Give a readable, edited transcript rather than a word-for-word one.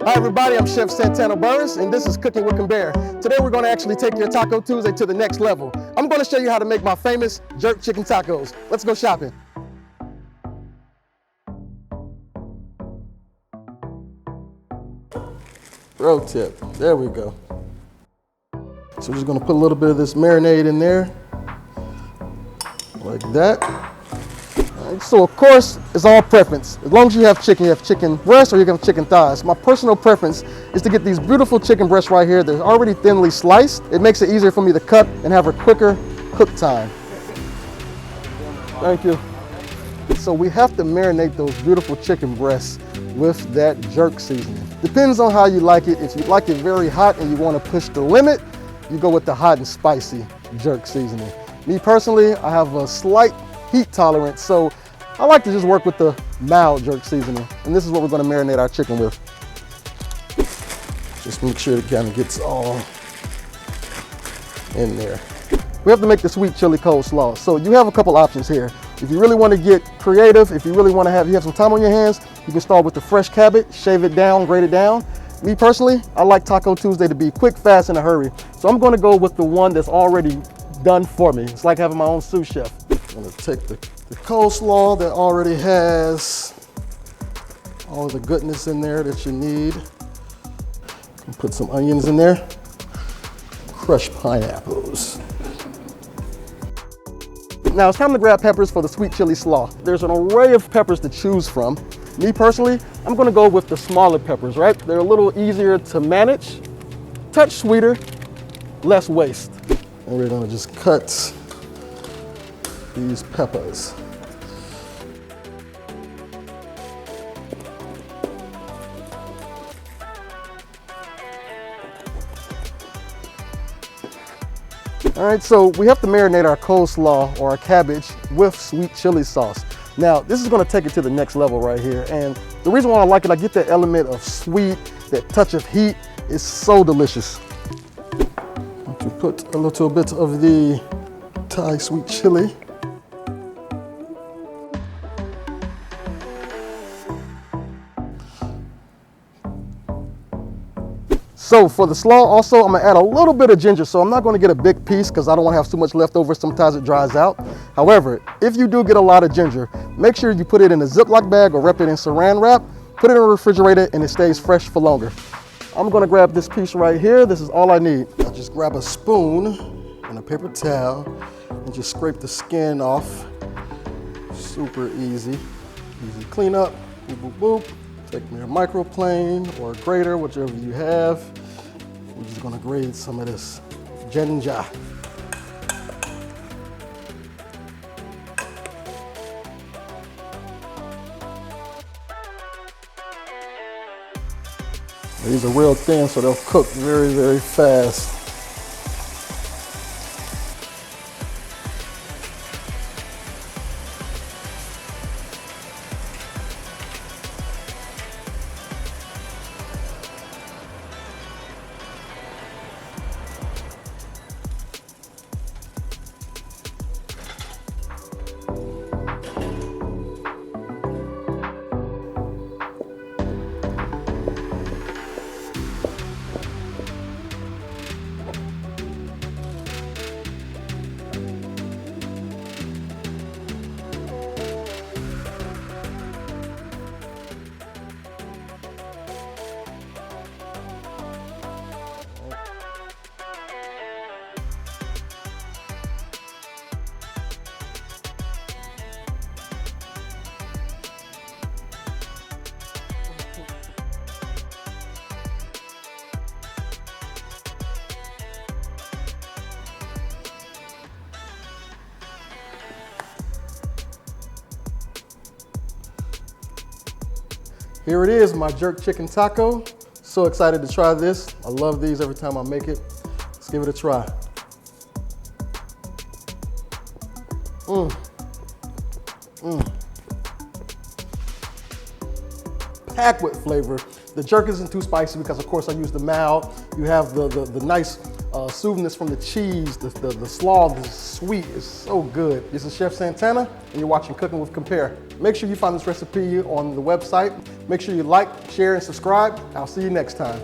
Hi everybody, I'm Chef Santana Burriss, and this is Cooking with Compare. Today we're going to actually take your Taco Tuesday to the next level. I'm going to show you how to make my famous jerk chicken tacos. Let's go shopping. Pro tip, there we go. So we're just going to put a little bit of this marinade in there, like that. So of course, it's all preference. As long as you have chicken breasts or you have chicken thighs. My personal preference is to get these beautiful chicken breasts right here. They're already thinly sliced. It makes it easier for me to cut and have a quicker cook time. Thank you. So we have to marinate those beautiful chicken breasts with that jerk seasoning. Depends on how you like it. If you like it very hot and you want to push the limit, you go with the hot and spicy jerk seasoning. Me personally, I have a slight heat tolerance, so I like to just work with the mild jerk seasoning. And this is what we're going to marinate our chicken with. Just make sure it kind of gets all in there. We have to make the sweet chili coleslaw. So you have a couple options here. If you really want to get creative, if you really want to have, you have some time on your hands, you can start with the fresh cabbage, shave it down, grate it down. Me personally, I like Taco Tuesday to be quick, fast, in a hurry. So I'm going to go with the one that's already done for me. It's like having my own sous chef. I'm going to take the coleslaw that already has all the goodness in there that you need. And put some onions in there. Crushed pineapples. Now it's time to grab peppers for the sweet chili slaw. There's an array of peppers to choose from. Me personally, I'm going to go with the smaller peppers, right? They're a little easier to manage, touch sweeter, less waste. And we're going to just cut these peppers. All right, so we have to marinate our coleslaw or our cabbage with sweet chili sauce. Now, this is gonna take it to the next level right here. And the reason why I like it, I get that element of sweet, that touch of heat. It's so delicious. To put a little bit of the Thai sweet chili. So for the slaw also, I'm gonna add a little bit of ginger. So I'm not gonna get a big piece because I don't wanna have too much left over. Sometimes it dries out. However, if you do get a lot of ginger, make sure you put it in a Ziploc bag or wrap it in saran wrap, put it in the refrigerator and it stays fresh for longer. I'm gonna grab this piece right here. This is all I need. I'll just grab a spoon and a paper towel and just scrape the skin off. Super easy. Easy cleanup, boop, boop, boop. Take your microplane or a grater, whichever you have. We're just gonna grate some of this ginger. These are real thin, so they'll cook very, very fast. Here it is, my jerk chicken taco. So excited to try this. I love these every time I make it. Let's give it a try. Packed with flavor. The jerk isn't too spicy because of course I use the mild. You have the nice soothingness from the cheese, the slaw, the sweet is so good. This is Chef Santana and you're watching Cooking with Compare. Make sure you find this recipe on the website. Make sure you like, share, and subscribe. I'll see you next time.